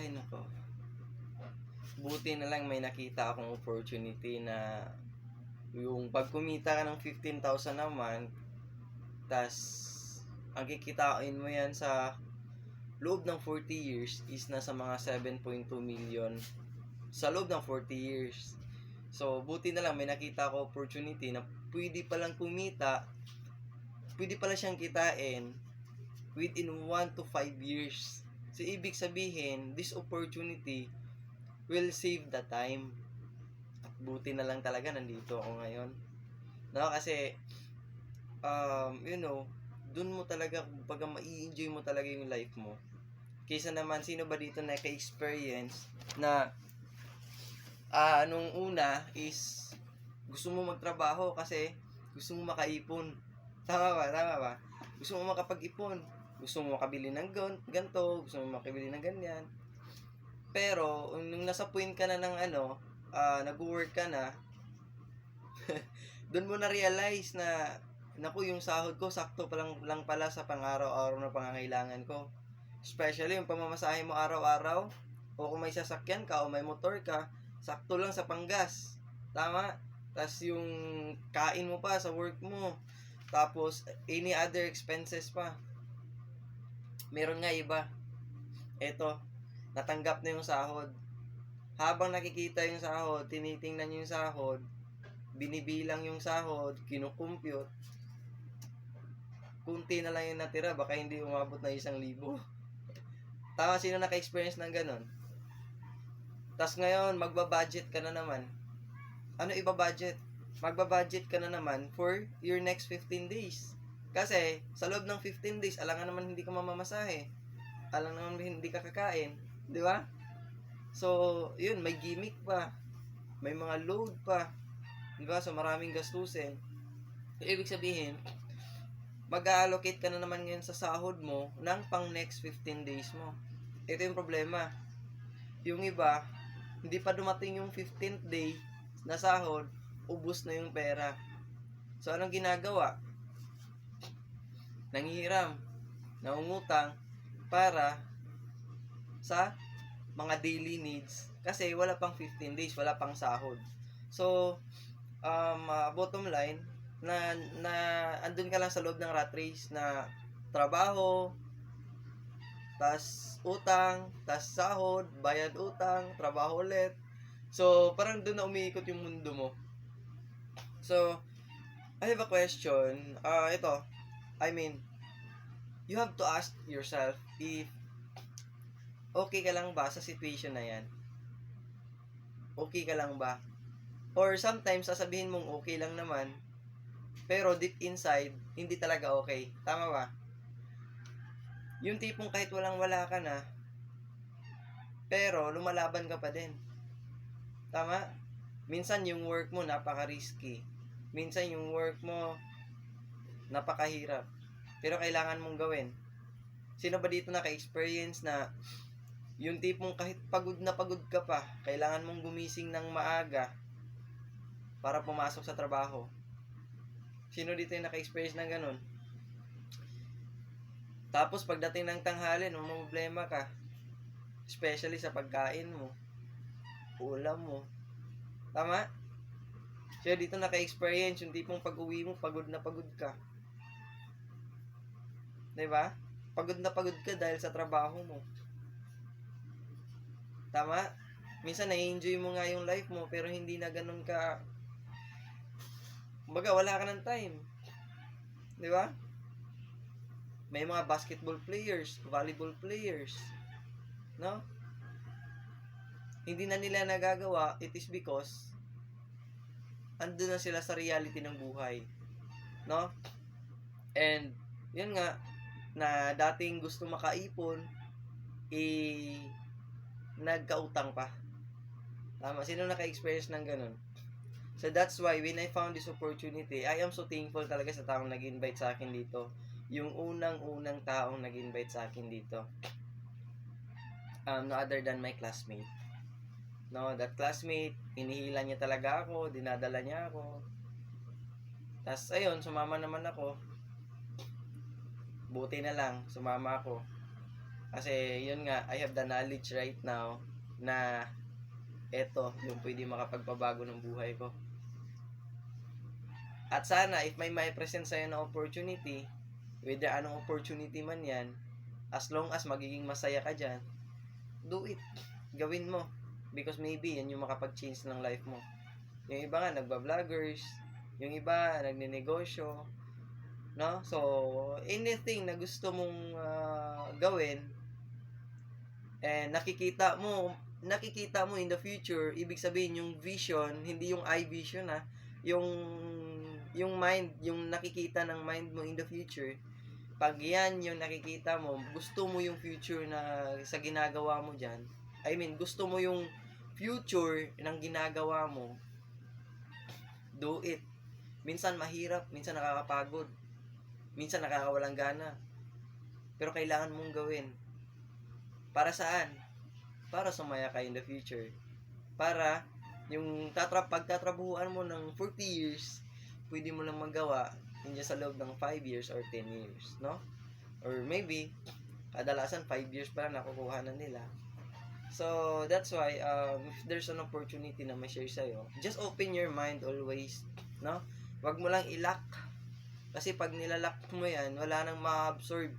Ay nako, buti na lang may nakita akong opportunity na yung 'pag kumita ka ng 15,000 a month, tas ang kikitain mo yan sa loob ng 40 years is nasa mga 7.2 million sa loob ng 40 years. So, buti na lang may nakita ako opportunity na pwede pala siyang kitain within 1 to 5 years. So, ibig sabihin, this opportunity will save the time. At buti na lang talaga nandito ako ngayon. No, kasi, dun mo talaga, pag ma-enjoy mo talaga yung life mo. Kaysa naman, sino ba dito na ka-experience na nung una is gusto mo magtrabaho kasi gusto mo makaipon. Tama ba? Tama ba? Gusto mo makapag-ipon. Gusto mo makabili ng ganto, gusto mo makabili ng ganyan. Pero, nung nasa point ka na ng nag-work ka na, doon mo na-realize na, naku, yung sahod ko, sakto pa lang pala sa pang-araw-araw na pangangailangan ko. Especially yung pamamasahe mo araw-araw, o kung may sasakyan ka, o may motor ka, sakto lang sa panggas. Tama? Tapos yung kain mo pa sa work mo. Tapos, any other expenses pa. Meron nga iba. Eto, natanggap na yung sahod. Habang nakikita yung sahod, tinitingnan yung sahod, binibilang yung sahod, kinukumpute, kunti na lang yung natira, baka hindi umabot na 1,000. Tama, sino naka-experience ng ganon? Tapos ngayon, magbabudget ka na naman. Ano iba-budget? Magbabudget ka na naman for your next 15 days. Kasi, sa loob ng 15 days, alangan naman hindi ka mamamasahe. Alangan naman hindi ka kakain. Di ba? So, yun, may gimmick pa. May mga load pa. Di ba? So, maraming gastusin. Ibig sabihin, mag-allocate ka na naman ngayon sa sahod mo ng pang next 15 days mo. Ito yung problema. Yung iba, hindi pa dumating yung 15th day na sahod, ubos na yung pera. So, anong ginagawa? Nanghihiram, nangungutang para sa mga daily needs. Kasi wala pang 15 days, wala pang sahod. So, bottom line, na andun ka lang sa loob ng rat race na trabaho, tas utang, tas sahod, bayad utang, trabaho ulit. So, parang doon na umiikot yung mundo mo. So, I have a question. You have to ask yourself if okay ka lang ba sa situation na yan? Okay ka lang ba? Or sometimes, sasabihin mong okay lang naman, pero deep inside, hindi talaga okay. Tama ba? Yung tipong kahit walang-wala ka na, pero lumalaban ka pa din. Tama? Minsan yung work mo napaka-risky. Minsan yung work mo napakahirap. Pero kailangan mong gawin. Sino ba dito naka-experience na yung tipong kahit pagod na pagod ka pa, kailangan mong gumising ng maaga para pumasok sa trabaho? Sino dito yung naka-experience ng ganun? Tapos pagdating ng tanghali, nung problema ka, especially sa pagkain mo, ulam mo. Tama? Sino dito naka-experience yung tipong pag-uwi mo, pagod na pagod ka? Diba? Pagod na pagod ka dahil sa trabaho mo. Tama? Minsan na-enjoy mo nga yung life mo pero hindi na ganun ka. Kumbaga, wala ka ng time. Diba? May mga basketball players, volleyball players, no? Hindi na nila nagagawa, it is because andun na sila sa reality ng buhay, no? And yun nga, na dating gusto makaipon, nagkautang pa. Tama, sino naka-experience ng ganun? So that's why when I found this opportunity, I am so thankful talaga sa taong nag-invite sa akin dito. Yung unang-unang taong nag-invite sa akin dito. No other than my classmate. No, that classmate, hinihila niya talaga ako, dinadala niya ako. Tapos ayun, sumama naman ako. Buti na lang, sumama ako. Kasi, yun nga, I have the knowledge right now na eto, yung pwede makapagpabago ng buhay ko. At sana, if may present sa'yo na opportunity, whether anong opportunity man yan, as long as magiging masaya ka dyan, do it. Gawin mo. Because maybe, yan yung makapag-change ng life mo. Yung iba nga, nagba-vloggers. Yung iba, nagninegosyo. No? So, anything na gusto mong gawin, and nakikita mo in the future, ibig sabihin, yung vision, hindi yung eye vision yung mind, yung nakikita ng mind mo in the future, pag yan yung nakikita mo, gusto mo yung future na sa ginagawa mo dyan, I mean, gusto mo yung future ng ginagawa mo, do it. Minsan mahirap, minsan nakakapagod, minsan nakakawalang gana, pero kailangan mong gawin. Para saan? Para sumaya ka in the future. Para yung pagtatrabuhan mo ng 40 years, pwede mo lang magawa hindi sa loob ng 5 years or 10 years, no? Or maybe, kadalasan 5 years pa lang nakukuha na nila. So, that's why, if there's an opportunity na may share sa'yo, just open your mind always, no? Wag mo lang ilock. Kasi pag nilalak mo yan, wala nang ma-absorb.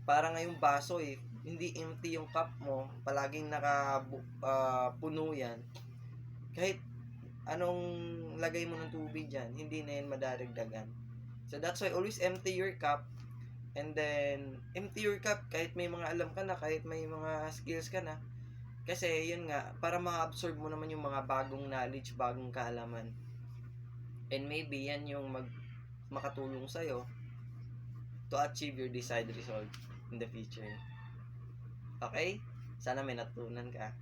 Para ngayong baso hindi empty yung cup mo, palaging puno yan. Kahit anong lagay mo ng tubig dyan, hindi na yan madaragdagan. So that's why always empty your cup, and then empty your cup kahit may mga alam ka na, kahit may mga skills ka na. Kasi yun nga, para ma-absorb mo naman yung mga bagong knowledge, bagong kaalaman. And maybe yan yung makatulong sa'yo to achieve your desired result in the future. Okay? Sana may natutunan ka.